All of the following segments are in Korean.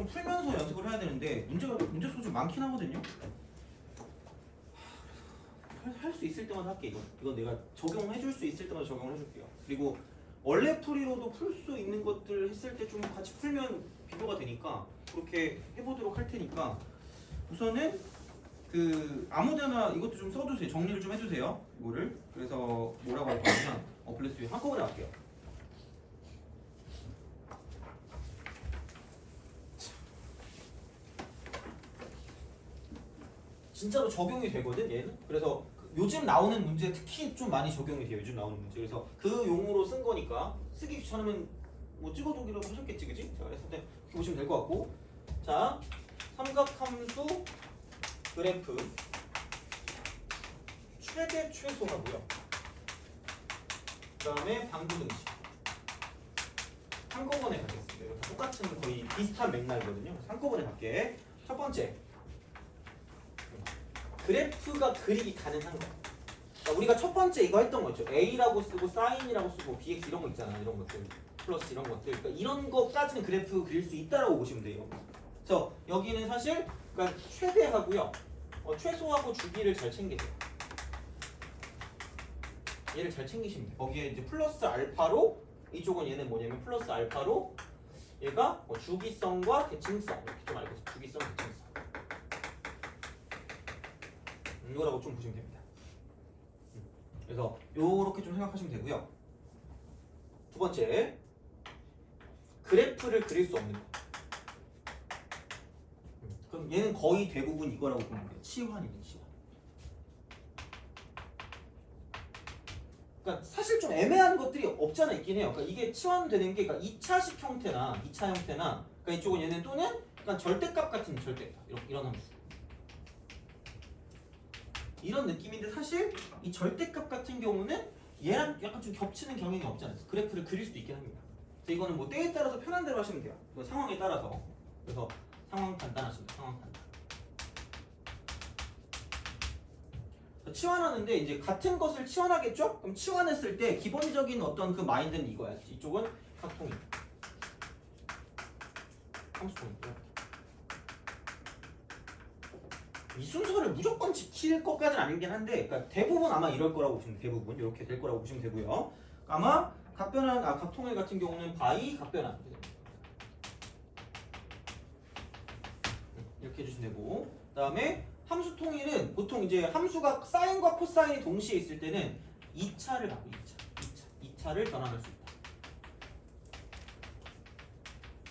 좀 풀면서 연습을 해야 되는데 문제 수가 좀 많긴 하거든요. 할 수 있을 때마다 할게. 이건 내가 적용해 줄 수 있을 때마다 적용을 해줄게요. 그리고 원래 풀이로도 풀 수 있는 것들 했을 때 좀 같이 풀면 비교가 되니까 그렇게 해보도록 할 테니까 우선은 그 아무데나 이것도 좀 써주세요. 정리를 좀 해주세요. 이거를. 그래서 뭐라고 할 거냐면 플러스 뷰 한꺼번에 할게요. 진짜로 적용이 되거든 얘는. 그래서 요즘 나오는 문제 특히 좀 많이 적용이 돼요. 요즘 나오는 문제. 그래서 그 용으로 쓴 거니까 쓰기 귀찮으면 뭐 찍어두기라고 하셨겠지, 그지? 자, 그래서 이렇게 보시면 될 것 같고. 자, 삼각함수 그래프 최대 최소하고요. 그다음에 방부등식 한꺼번에 가겠습니다. 이거 똑같은 거의 비슷한 맥락이거든요. 한꺼번에 갈게. 첫 번째. 그래프가 그리기 가능한 거. 그러니까 우리가 첫 번째 이거 했던 거 있죠. A라고 쓰고 사인이라고 쓰고 BX 이런 거 있잖아. 이런 것들. 플러스 이런 것들. 그러니까 이런 거까지는 그래프 그릴 수 있다라고 보시면 돼요. 그래서 여기는 사실 그러니까 최대하고요. 최소하고 주기를 잘 챙기세요. 얘를 잘 챙기시면 돼요. 거기에 이제 플러스 알파로 이쪽은 얘는 뭐냐면 플러스 알파로 얘가 주기성과 대칭성 이렇게 좀 알고 있어요. 주기성, 대칭성. 이거라고 좀 보시면 됩니다. 그래서 요렇게 좀 생각하시면 되고요. 두 번째, 그래프를 그릴 수 없는 거. 그럼 얘는 거의 대부분 이거라고 보면 돼요. 치환이네, 치환. 그러니까 사실 좀 애매한 것들이 없잖아 있긴 해요. 그러니까 이게 치환되는 게 그러니까 2차식 형태나 2차 형태나 그러니까 이쪽은 얘는 또는 약간 절대값 같은 절대값 이런 함수. 이런 느낌인데 사실 이 절대값 같은 경우는 얘랑 약간 좀 겹치는 경향이 없지 않아요. 그래프를 그릴 수도 있긴 합니다. 그래서 이거는 뭐 때에 따라서 편한 대로 하시면 돼요. 상황에 따라서. 그래서 상황 판단하시면 돼요. 상황 판단. 치환하는데 이제 같은 것을 치환하겠죠? 그럼 치환했을 때 기본적인 어떤 그 마인드는 이거야. 이쪽은 각통이. 함수통이. 이 순서를 무조건 지킬 것까지는 아니긴 한데 그러니까 대부분 아마 이럴 거라고 보시면 돼요. 대부분 이렇게 될 거라고 보시면 되고요. 아마 각통일 같은 경우는 바이 각변환 이렇게 해주시면 되고 그 다음에 함수 통일은 보통 이제 함수가 사인과 코사인이 동시에 있을 때는 2차를 갖고 2차를 변환할 수 있다.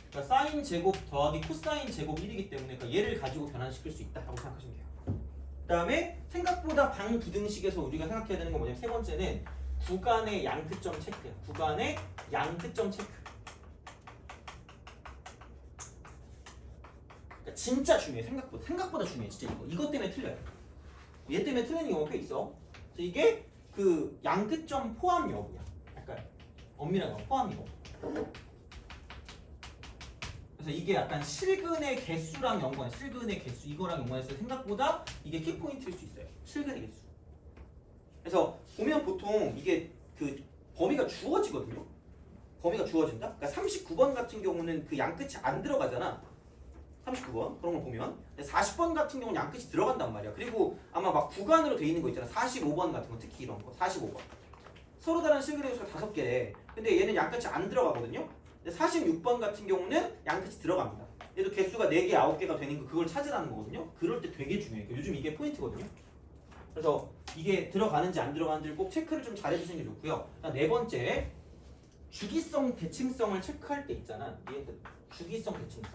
그러니까 사인 제곱 더하기 코사인 제곱 1이기 때문에 그러니까 얘를 가지고 변환시킬 수 있다라고 생각하시면 돼요. 그 다음에 생각보다 방부등식에서 우리가 생각해야 되는 건 뭐냐면 세 번째는 구간의 양특점 체크야. 구간의 양특점 체크. 그러니까 진짜 중요해. 생각보다 중요해. 진짜 이것 때문에 틀려요. 얘 때문에 틀리는 경우가 꽤 있어. 그래서 이게 그 양특점 포함 여부야. 약간 엄밀한 거 포함 여부. 그래서 이게 약간 실근의 개수랑 연관, 실근의 개수 이거랑 연관해서 생각보다 이게 키포인트일 수 있어요. 실근의 개수. 그래서 보면 보통 이게 그 범위가 주어지거든요. 범위가 주어진다. 그러니까 39번 같은 경우는 그 양끝이 안 들어가잖아. 39번 그런 걸 보면 40번 같은 경우는 양끝이 들어간단 말이야. 그리고 아마 막 구간으로 돼 있는 거 있잖아. 45번 같은 거 특히 이런 거 45번. 서로 다른 실근의 개수가 5개. 근데 얘는 양끝이 안 들어가거든요. 46번 같은 경우는 양끝이 들어갑니다. 얘도 개수가 4개, 9개가 되는 거 그걸 찾으라는 거거든요. 그럴 때 되게 중요해요. 요즘 이게 포인트거든요. 그래서 이게 들어가는지 안 들어가는지를 꼭 체크를 좀 잘 해주시는 게 좋고요. 네 번째, 주기성, 대칭성을 체크할 때 있잖아. 주기성, 대칭성.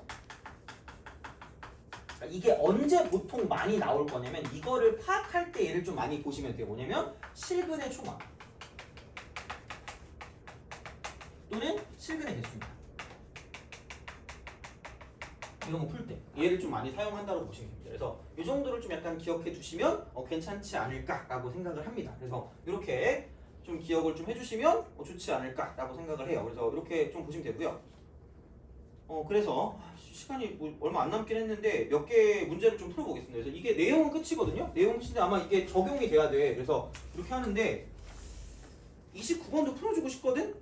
그러니까 이게 언제 보통 많이 나올 거냐면 이거를 파악할 때 얘를 좀 많이 보시면 돼요. 뭐냐면 실근의 총합. 또는 실근의 개수입니다. 이런 거 풀 때 얘를 좀 많이 사용한다고 보시면 됩니다. 그래서 이 정도를 좀 약간 기억해 두시면 괜찮지 않을까라고 생각을 합니다. 그래서 이렇게 좀 기억을 좀 해주시면 좋지 않을까라고 생각을 해요. 그래서 이렇게 좀 보시면 되고요. 그래서 시간이 뭐 얼마 안 남긴 했는데 몇 개 문제를 좀 풀어보겠습니다. 그래서 이게 내용은 끝이거든요. 내용은 끝인데 아마 이게 적용이 돼야 돼. 그래서 이렇게 하는데 29번도 풀어주고 싶거든?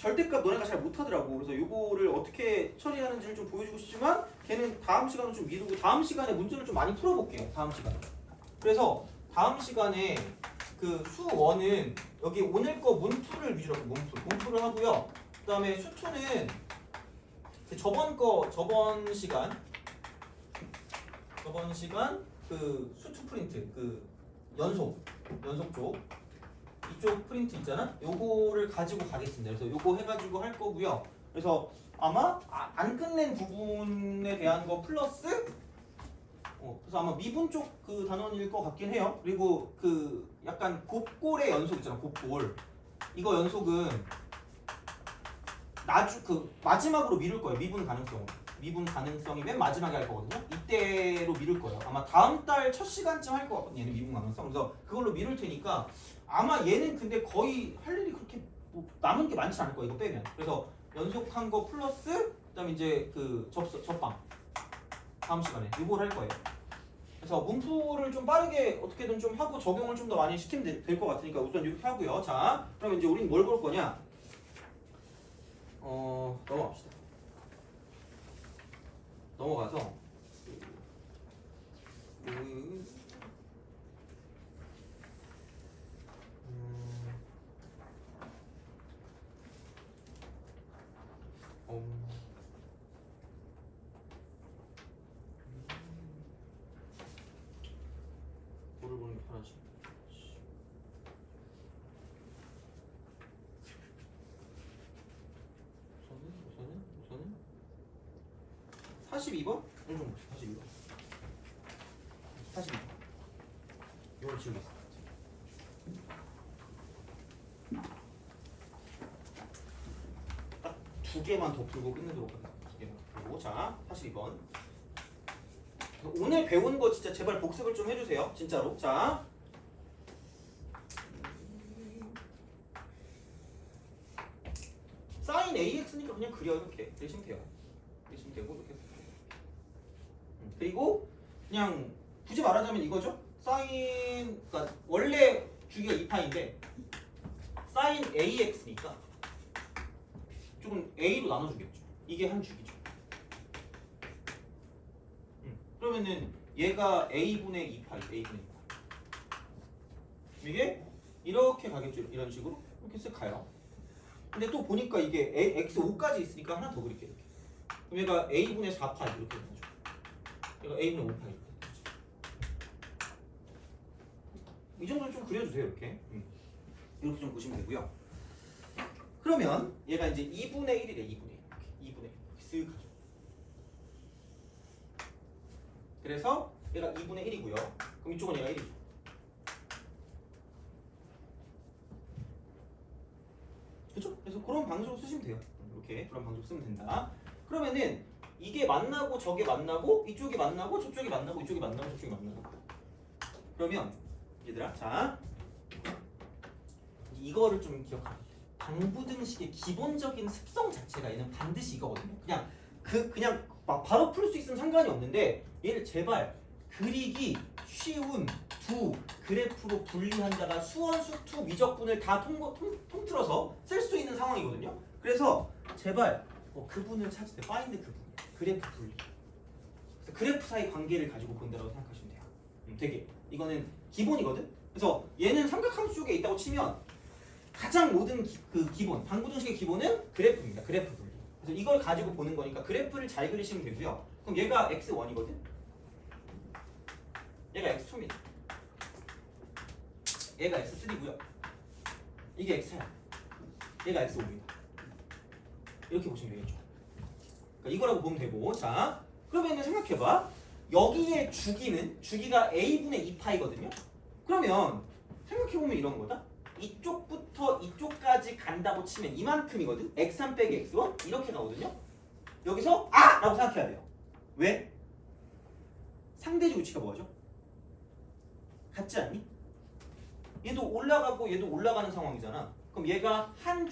절대값 너네가 잘 못하더라고. 그래서 요거를 어떻게 처리하는지를 좀 보여주고 싶지만 걔는 다음 시간은 좀 미루고 다음 시간에 문제를 좀 많이 풀어볼게요. 다음 시간에. 그래서 다음 시간에 그 수1은 여기 오늘 거 문풀을 위주로 문풀을 하고요. 그 다음에 수2는 그 저번 시간 그 수2 프린트 그 연속 쪽 이쪽 프린트 있잖아? 요거를 가지고 가겠습니다. 그래서 요거 해가지고 할 거고요. 그래서 아마 안 끝낸 부분에 대한 거 플러스 그래서 아마 미분 쪽 그 단원일 것 같긴 해요. 그리고 그 약간 곱골의 연속 있잖아. 곱골 이거 연속은 그 마지막으로 미룰 거예요. 미분 가능성이 맨 마지막에 할 거거든요. 이때로 미룰 거예요. 아마 다음 달 첫 시간쯤 할 것 같거든요. 얘는 미분 가능성. 그래서 그걸로 미룰 테니까 아마 얘는 근데 거의 할 일이 그렇게 뭐 남은 게 많지 않을 거예요. 이거 빼면. 그래서 연속한 거 플러스 그다음에 이제 그 접방 다음 시간에 이걸 할 거예요. 그래서 문풀을 좀 빠르게 어떻게든 좀 하고 적용을 좀 더 많이 시키면 될 것 같으니까 우선 이렇게 하고요. 자, 그러면 이제 우린 뭘 볼 거냐? 넘어갑시다. 넘어가서 뭐를 보는 게 편하지? 우선은 42번? 좀 봅시다. 42번. 이걸 지우겠습니다. 딱 두 개만 더 풀고 끝내도록 하겠습니다. 두 개만 더 풀고. 자, 42번. 오늘 배운 거 진짜 제발 복습을 좀 해주세요. 진짜로. 자. 사인 AX니까 그냥 그려. 이렇게. 내시면 돼요. 내시면 되고, 이렇게. 그리고 그냥 굳이 말하자면 이거죠. 그러니까 원래 주기가 2파인데 사인 AX니까 조금 A로 나눠주겠죠. 이게 한 주기죠. 그러면은 얘가 A분의 2파, A분의 2파. 이게 이렇게 가겠죠. 이런 식으로 이렇게 쓱 가요. 근데 또 보니까 이게 X5까지 있으니까 하나 더 그릴게요. 이렇게. 그럼 얘가 A분의 4파 이렇게 되죠. 얘가 A분의 5파 이렇게. 이 정도는 좀 그려주세요. 이렇게. 이렇게 좀 보시면 되고요. 그러면 얘가 이제 2분의 1이래. 2분의 1. 2분의 1. 쓱 가죠. 그래서 얘가 2분의 1이고요. 그럼 이쪽은 얘가 1이죠. 그렇죠? 그래서 그런 방식으로 쓰시면 돼요. 이렇게 그런 방식으로 쓰면 된다. 그러면은 이게 만나고 저게 만나고 이쪽이 만나고 저쪽이 만나고 이쪽이 만나고 저쪽이 만나고. 그러면 얘들아, 자 이거를 좀 기억하면 돼. 방부등식의 기본적인 습성 자체가 얘는 반드시 이거거든요. 그냥 막 바로 풀 수 있으면 상관이 없는데 얘를 제발 그리기 쉬운 두 그래프로 분리한다가 수원, 수투, 미적분을 다 통틀어서 쓸 수 있는 상황이거든요. 그래서 제발 그분을 찾으세요. 파인드 그분. 그래프 분리. 그래서 그래프 사이 관계를 가지고 본다고 생각하시면 돼요. 되게 이거는 기본이거든. 그래서 얘는 삼각함수 쪽에 있다고 치면 가장 모든 기본, 방부등식의 기본은 그래프입니다. 그래프 분리. 그래서 이걸 가지고 보는 거니까 그래프를 잘 그리시면 되고요. 그럼 얘가 x1이거든. 얘가 x2입니다. 얘가 x3고요. 이게 x4야. 얘가 x5입니다. 이렇게 보시면 되겠죠. 그러니까 이거라고 보면 되고, 자 그러면 생각해봐. 여기에 주기가 a분의 2파이거든요. 그러면 생각해보면 이런 거다. 이쪽부터 이쪽까지 간다고 치면 이만큼이거든. x3 빼기 x1 이렇게 가거든요. 여기서 라고 생각해야 돼요. 왜? 상대적 위치가 뭐죠? 같지 않니? 얘도 올라가고 얘도 올라가는 상황이잖아. 그럼 얘가 한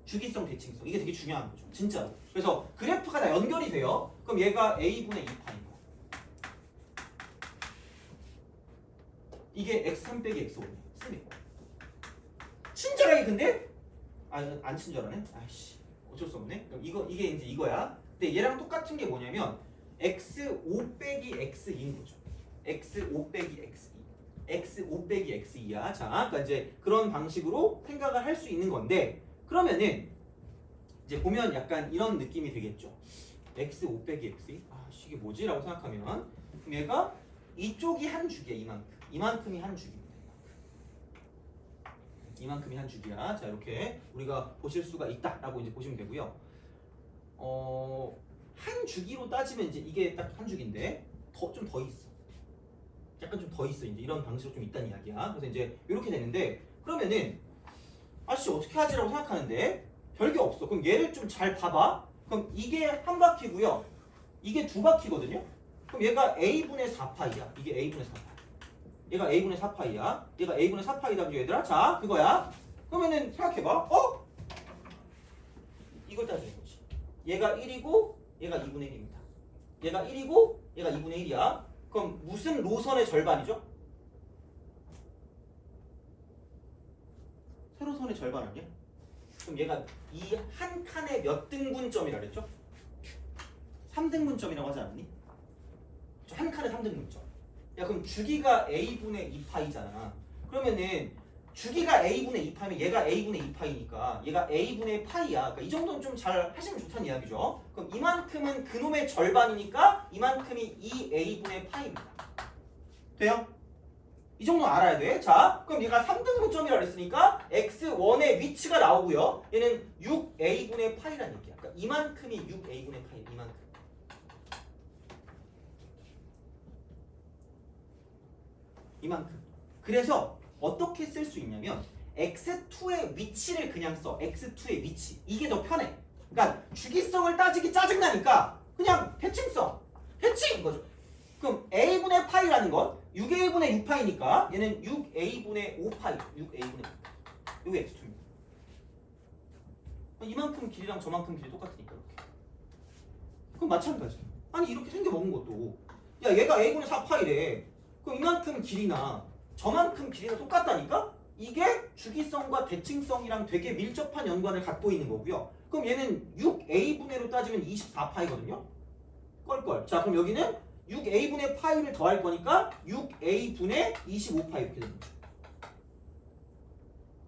주기성 대칭성. 이게 되게 중요한 거죠. 진짜로. 그래서 그래프가 다 연결이 돼요. 그럼 얘가 a분의 2파인 거야. 이게 x3 빼기 x5. 쓰리. 친절하게 근데 안 친절하네. 아이씨 어쩔 수 없네. 그럼 이게 이제 이거야. 근데 얘랑 똑같은 게 뭐냐면 x5 빼기 x2인 거죠. x5 빼기 x2. x5 빼기 x2야. 자, 그러니까 이제 그런 방식으로 생각을 할 수 있는 건데 그러면은 이제 보면 약간 이런 느낌이 되겠죠. x5 빼기 x2. 이게 뭐지? 라고 생각하면 그럼 얘가 이쪽이 한 주기야. 이만큼이 한 주기입니다. 이만큼이 한 주기야. 자, 이렇게 우리가 보실 수가 있다라고 이제 보시면 되고요. 한 주기로 따지면 이제 이게 딱 한 주기인데 좀 더 있어. 약간 좀 더 있어. 이제 이런 방식으로 좀 있다는 이야기야. 그래서 이제 이렇게 되는데 그러면은 어떻게 하지라고 생각하는데 별게 없어. 그럼 얘를 좀 잘 봐봐. 그럼 이게 한 바퀴고요. 이게 두 바퀴거든요. 그럼 얘가 a분의 4파이야. 이게 a분의 4파. 얘가 a분의 4파이야. 얘가 a분의 4파이다. 얘들아. 자, 그거야. 그러면은 생각해봐. 이걸 따지는 거지. 얘가 1이고 얘가 2분의 1입니다. 얘가 1이고 얘가 2분의 1이야. 그럼 무슨 로선의 절반이죠? 세로선의 절반 아니야? 그럼 얘가 이 한 칸에 몇 등분점이라 그랬죠? 3등분점이라고 하지 않았니? 한 칸에 3등분점. 야, 그럼 주기가 a분의 2파이잖아. 그러면은 주기가 a분의 2파이면 얘가 a분의 2파이니까 얘가 a분의 파이야. 그러니까 이 정도는 좀 잘 하시면 좋다는 이야기죠. 그럼 이만큼은 그놈의 절반이니까 이만큼이 2a분의 파이입니다. 돼요? 이 정도 알아야 돼. 자, 그럼 얘가 3등분점이라 그랬으니까 x1의 위치가 나오고요. 얘는 6a분의 파이라는 얘기야. 그러니까 이만큼이 6a분의 파이. 이만큼. 그래서 어떻게 쓸 수 있냐면 x2의 위치를 그냥 써. x2의 위치. 이게 더 편해. 그러니까 주기성을 따지기 짜증나니까 그냥 대칭성. 대칭인 거죠. 그럼 a분의 파이라는 건 6a분의 6파이니까 얘는 6a분의 5파이. 6a분의 5파이. 이게 x2입니다. 이만큼 길이랑 저만큼 길이 똑같으니까 이렇게. 그럼 마찬가지. 아니 이렇게 생겨먹은 것도 야 얘가 a분의 4파이래. 그럼 이만큼 길이나 저만큼 길이나 똑같다니까? 이게 주기성과 대칭성이랑 되게 밀접한 연관을 갖고 있는 거고요. 그럼 얘는 6a분의로 따지면 24파이거든요. 껄껄. 자, 그럼 여기는 6a분의 파이를 더할 거니까 6a분의 25파이 이렇게 되는 거죠.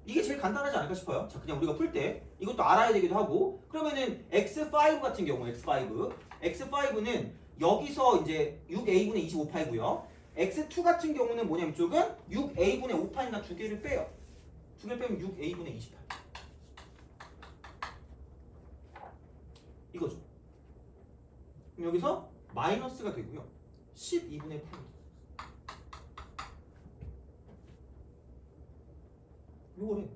이게 제일 간단하지 않을까 싶어요. 자, 그냥 우리가 풀 때 이것도 알아야 되기도 하고 그러면은 x5 같은 경우 x5는 여기서 이제 6a분의 25파이고요. x2 같은 경우는 뭐냐면 이쪽은 6a분의 5파이나 두 개를 빼요. 두 개를 빼면 6a분의 28. 이거죠. 그럼 여기서 마이너스가 되고요. 12분의 8. 요거래.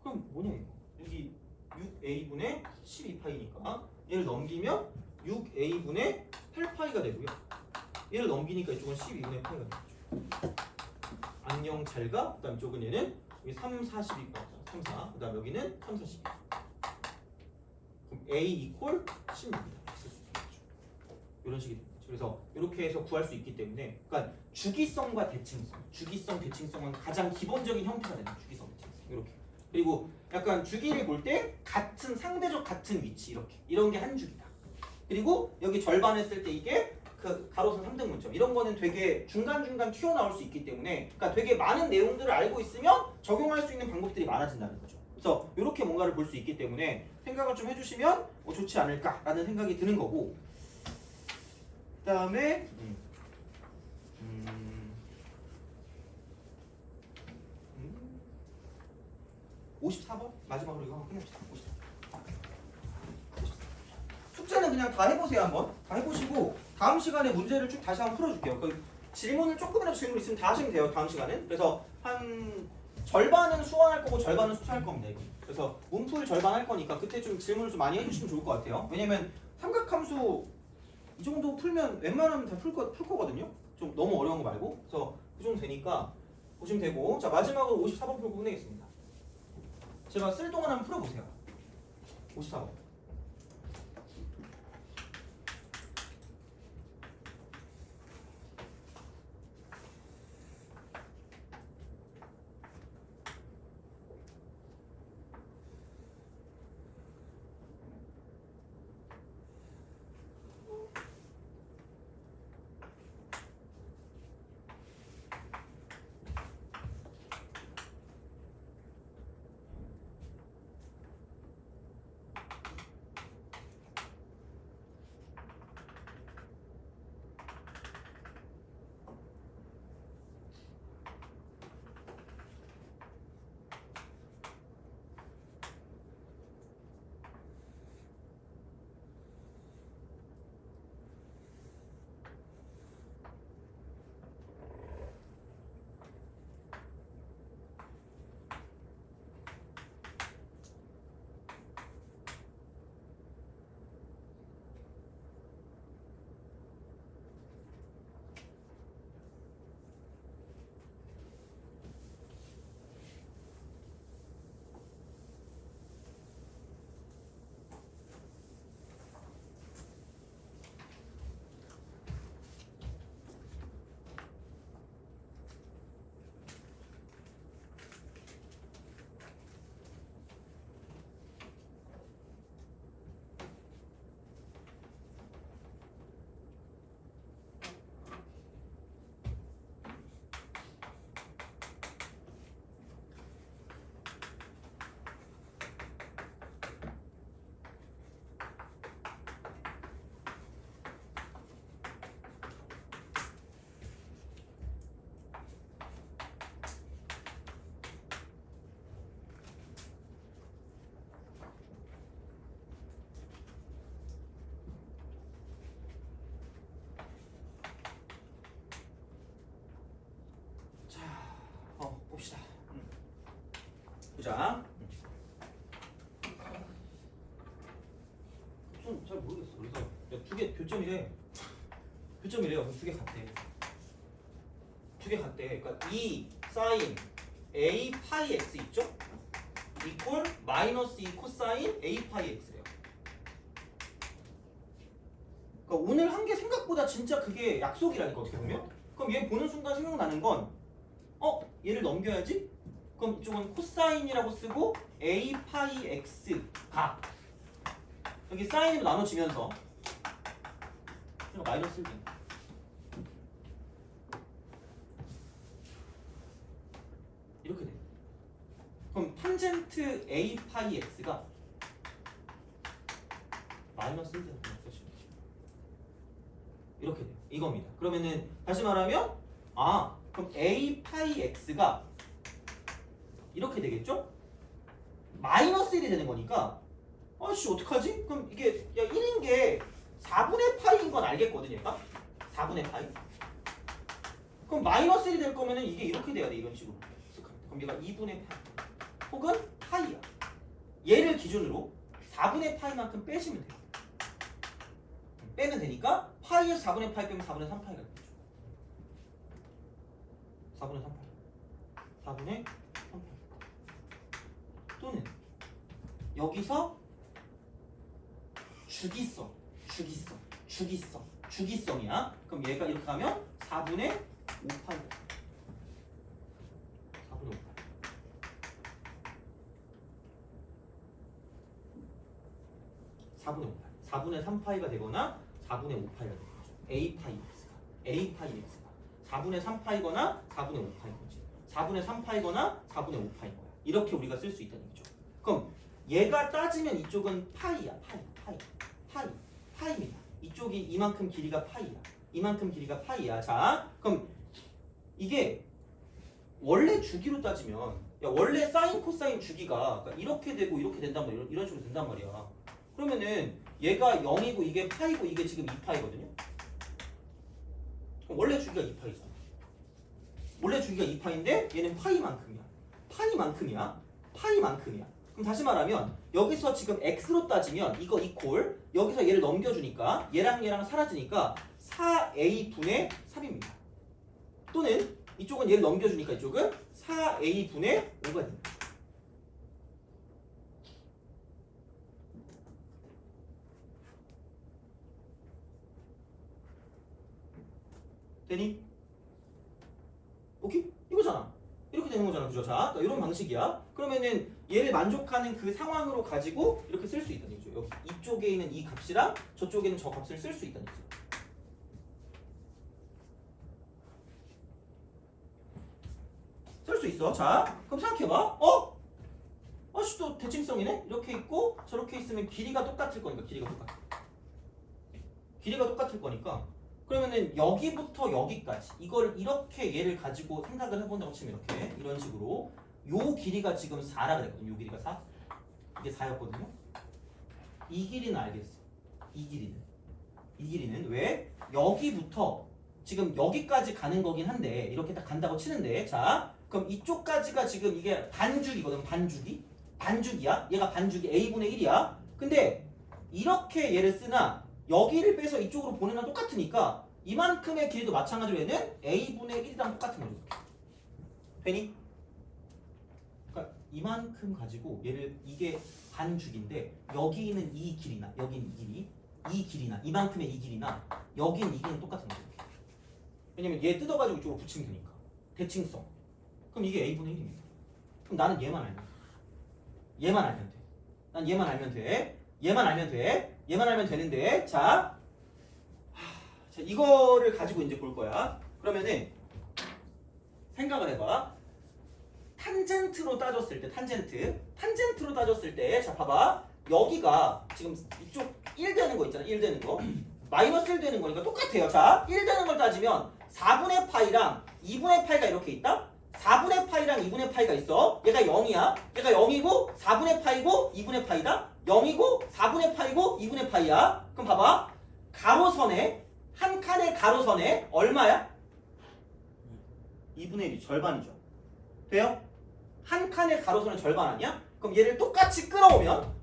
그럼 뭐냐 이거. 여기 6a분의 12파이니까 얘를 넘기면 6a분의 8파이가 되고요. 얘를 넘기니까 이쪽은 12분의 파이가 되죠. 안녕 잘가. 그 다음 이쪽은 얘는 여기 3, 40이 3, 4. 그 다음 여기는 3, 40. 그럼 A 이퀄 16입니다. 이런 식이 됩니다. 그래서 이렇게 해서 구할 수 있기 때문에 그러니까 주기성과 대칭성. 주기성, 대칭성은 가장 기본적인 형태가 되는 주기성, 대칭성. 이렇게. 그리고 약간 주기를 볼 때 같은 상대적 같은 위치 이렇게. 이런 게 한 주기다. 그리고 여기 절반 했을 때 이게 그 가로선 3등분점 이런 거는 되게 중간중간 튀어나올 수 있기 때문에 그러니까 되게 많은 내용들을 알고 있으면 적용할 수 있는 방법들이 많아진다는 거죠. 그래서 이렇게 뭔가를 볼 수 있기 때문에 생각을 좀 해주시면 좋지 않을까라는 생각이 드는 거고 그 다음에 54번? 마지막으로 이거 한번 끝냅시다. 54. 숙제는 그냥 다 해보세요. 한번 다 해보시고 다음 시간에 문제를 쭉 다시 한번 풀어줄게요. 그 질문을 조금이라도 질문 있으면 다 하시면 돼요. 다음 시간은. 그래서 한 절반은 수완할 거고 절반은 수투할 겁니다. 여기. 그래서 문풀 절반 할 거니까 그때 좀 질문을 좀 많이 해주시면 좋을 것 같아요. 왜냐면 삼각함수 이 정도 풀면 웬만하면 다 풀 거거든요. 좀 너무 어려운 거 말고. 그래서 그 정도 되니까 보시면 되고 자 마지막으로 54번 풀고 끝내겠습니다. 제가 쓸 동안 한번 풀어보세요. 54번. 자, 좀 잘 모르겠어. 그래서 두 개 교점이래. 교점이래요. 두 개 같대. 두 개 같대. 그러니까 2 사인 a 파이 x 있죠? 이퀄 마이너스 2 코사인 a 파이 x예요. 그러니까 오늘 한 게 생각보다 진짜 그게 약속이라니까 어떻게 보면. 그럼 얘 보는 순간 생각나는 건 얘를 넘겨야지? 그럼 이쪽은 코사인이라고 쓰고 a 파이 x가 여기 사인으로 나눠지면서 마이너스 1 이렇게 돼. 그럼 탄젠트 a 파이 x가 마이너스 1 이렇게 돼요. 이겁니다. 그러면은 다시 말하면 그럼 a 파이 x가 이렇게 되겠죠? 마이너스 1이 되는 거니까 아씨 어떡하지? 그럼 이게 1인 게 4분의 파이인 건 알겠거든 얘가? 4분의 파이. 그럼 마이너스 1이 될 거면은 이게 이렇게 돼야 돼. 이런 식으로. 그럼 얘가 2분의 파이 혹은 파이야. 얘를 기준으로 4분의 파이만큼 빼시면 돼요. 빼면 되니까 파이에서 4분의 파이 빼면 4분의 3파이가 되죠. 4분의 3파이. 4분의 3파이. 또는 여기서 주기성이야. 그럼 얘가 이렇게 하면 4분의 5파이. 4분의 5파이. 4분의 5파이. 4분의 3파이가 되거나 4분의 5파이가 되는 거죠. a 파이 x가 4분의 3파이거나 4분의 5파인 거지. 4분의 3파이거나 4분의 5파인 거야. 이렇게 우리가 쓸 수 있다는 거죠. 그럼 얘가 따지면 이쪽은 파이야. 파이입니다. 이쪽이 이만큼 길이가 파이야. 이만큼 길이가 파이야. 자, 그럼 이게 원래 주기로 따지면 원래 사인 코사인 주기가 그러니까 이렇게 되고 이렇게 된단 말이야. 이런 식으로 된단 말이야. 그러면은 얘가 0이고 이게 파이고 이게 지금 2파이거든요. 그럼 원래 주기가 2파이잖아. 원래 주기가 2파인데 얘는 파이만큼이야. 그럼 다시 말하면 여기서 지금 x로 따지면 이거 이퀄 여기서 얘를 넘겨주니까 얘랑 사라지니까 4a 분의 3입니다. 또는 이쪽은 얘를 넘겨주니까 이쪽은 4a 분의 5가 됩니다. 되니? 오케이? 이거잖아. 이렇게 되는 거잖아. 그죠? 자, 이런 방식이야. 그러면은 얘를 만족하는 그 상황으로 가지고 이렇게 쓸 수 있다는 거죠. 여기 이쪽에 있는 이 값이랑 저쪽에는 저 값을 쓸 수 있다는 거죠. 쓸 수 있어. 자, 그럼 생각해봐. 아씨 또 대칭성이네? 이렇게 있고 저렇게 있으면 길이가 똑같을 거니까 길이가 똑같을 거니까 그러면은 여기부터 여기까지 이걸 이렇게 얘를 가지고 생각을 해본다고 치면 이렇게 이런 식으로 요 길이가 지금 4라 그랬거든요. 요 길이가 4 이게 4였거든요. 이 길이는 알겠어. 이 길이는 왜? 여기부터 지금 여기까지 가는 거긴 한데 이렇게 딱 간다고 치는데 자 그럼 이쪽까지가 지금 이게 반주기거든. 반주기야. 얘가 반주기 a분의 1이야. 근데 이렇게 얘를 쓰나 여기를 빼서 이쪽으로 보내나 똑같으니까 이만큼의 길이도 마찬가지로 얘는 a분의 1이랑 똑같은 거죠. 되니? 그러니까 이만큼 가지고 얘를 이게 반주기인데 여기 있는 이 길이나 여기 있는 이 길이나 이만큼의 이 길이나 여기 있는 이 길이는 똑같은 거죠. 왜냐면 얘 뜯어가지고 이쪽으로 붙이면 되니까. 대칭성. 그럼 이게 a분의 1입니다. 그럼 나는 얘만 알면 돼. 난 얘만 알면 되는데 자 이거를 가지고 이제 볼 거야. 그러면은 생각을 해봐. 탄젠트로 따졌을 때 자 봐봐. 여기가 지금 이쪽 1 되는 거 있잖아. 1 되는 거 마이너스 1 되는 거니까 똑같아요. 자 1 되는 걸 따지면 4분의 파이랑 2분의 파이가 이렇게 있다. 4분의 파이랑 2분의 파이가 있어. 얘가 0이야. 얘가 0이고 4분의 파이고 2분의 파이다. 0이고 4분의 파이고 2분의 파이야. 그럼 봐봐. 가로선에 한 칸의 가로선에 얼마야? 2분의 1이 절반이죠. 돼요? 한 칸의 가로선의 절반 아니야? 그럼 얘를 똑같이 끌어오면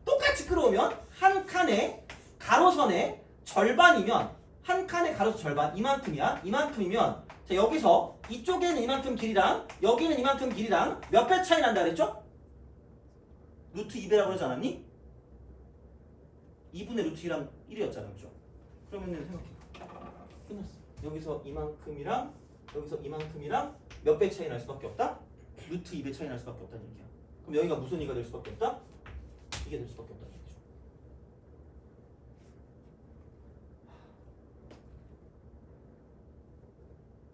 한 칸의 가로선의 절반이면 한 칸의 가로선 절반 이만큼이야. 이만큼이면 자 여기서 이쪽에는 이만큼 길이랑 여기는 이만큼 길이랑 몇 배 차이 난다 그랬죠? 루트 2배라고 그러지 않았니? 2분의 루트 2랑 1이었잖아 그죠? 그러면은 생각해 끝났어. 여기서 이만큼이랑 여기서 이만큼이랑 몇 배 차이 날 수밖에 없다? 루트 2배 차이 날 수밖에 없다는 얘기야. 그럼 여기가 무슨 2가 될 수밖에 없다? 이게 될 수밖에 없다는 얘기죠.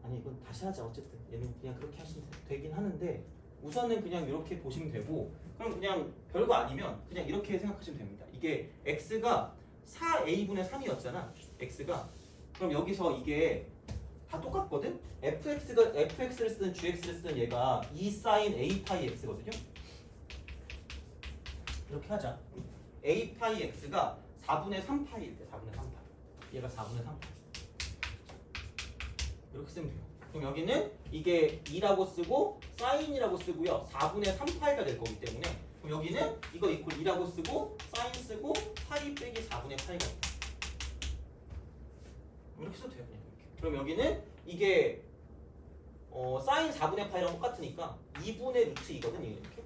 아니 이건 다시 하자. 어쨌든 얘는 그냥 그렇게 하시면 되긴 하는데 우선은 그냥 이렇게 보시면 되고 그럼 그냥 별거 아니면 그냥 이렇게 생각하시면 됩니다. 이게 x가 4a분의 3이었잖아. x가 그럼 여기서 이게 다 똑같거든? fx를 쓰든 gx를 쓰든 얘가 2 sin a 파이 x거든요. 이렇게 하자. a 파이 x가 4분의 3파이일 때 4분의 3파이. 얘가 4분의 3파이. 이렇게 쓰면 돼요. 그럼 여기는 이게 2라고 쓰고 사인이라고 쓰고요. 4분의 3파이가 될 거기 때문에 그럼 여기는 이거 이퀄 2라고 쓰고 사인 쓰고 파이 빼기 4분의 파이가 돼요. 이렇게 써도 돼요. 그냥 이렇게. 그럼 여기는 이게 사인 4분의 파이랑 똑같으니까 2분의 루트 2거든 이렇게.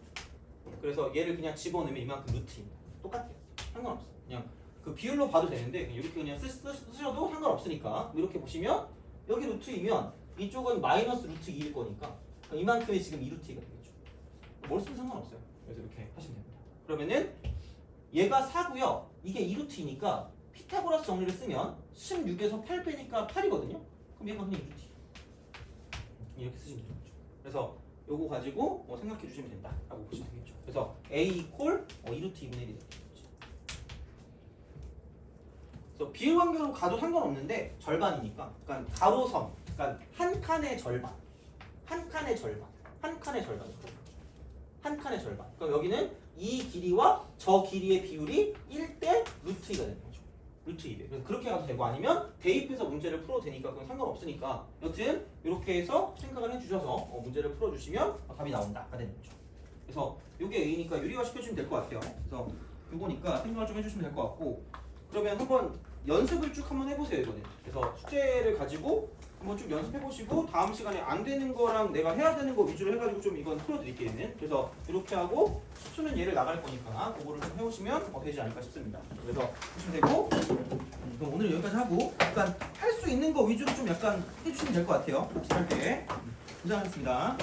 그래서 얘를 그냥 집어넣으면 이만큼 루트입니다. 똑같아요. 상관없어. 그냥 그 비율로 봐도 되는데 이렇게 그냥 쓰셔도 상관없으니까 이렇게 보시면 여기 루트 2면 이쪽은 마이너스 루트 2일 거니까 이만큼이 지금 2루트 2가 되겠죠. 뭘 쓰면 상관없어요. 그래서 이렇게 하시면 됩니다. 그러면은 얘가 4고요. 이게 2루트 2니까 피타고라스 정리를 쓰면 16에서 8 빼니까 8이거든요. 그럼 얘가 그냥 2루트 2. 이렇게 쓰시면 되는 거죠. 그래서 요거 가지고 생각해 주시면 된다 라고 보시면 되겠죠. 그래서 a 이퀄 2루트 2분의 1이 되는 거죠. 그래서 비율 관계로 가도 상관없는데 절반이니까 그러니까 가로선 그러니까 한 칸의 절반 그럼 여기는 이 길이와 저 길이의 비율이 1대 루트 2가 되는 거죠. 루트 2배. 그래서 그렇게 가도 되고 아니면 대입해서 문제를 풀어도 되니까 그건 상관없으니까 여튼 이렇게 해서 생각을 해주셔서 문제를 풀어주시면 답이 나온다가 되는 거죠. 그래서 이게 A니까 유리화 시켜주시면 될 것 같아요. 그래서 이거니까 생각을 좀 해주시면 될 것 같고 그러면 한번 연습을 쭉 한번 해보세요 이거는. 그래서 숙제를 가지고 한번 쭉 연습해보시고 다음 시간에 안 되는 거랑 내가 해야 되는 거 위주로 해가지고 좀 이건 풀어드릴게요. 얘는. 그래서 이렇게 하고 수는 얘를 나갈 거니까 그거를 좀 해오시면 되지 않을까 싶습니다. 그래서 하시면 되고 그럼 오늘 여기까지 하고 약간 할 수 있는 거 위주로 좀 약간 해주시면 될 것 같아요. 비슷하게. 고생하셨습니다.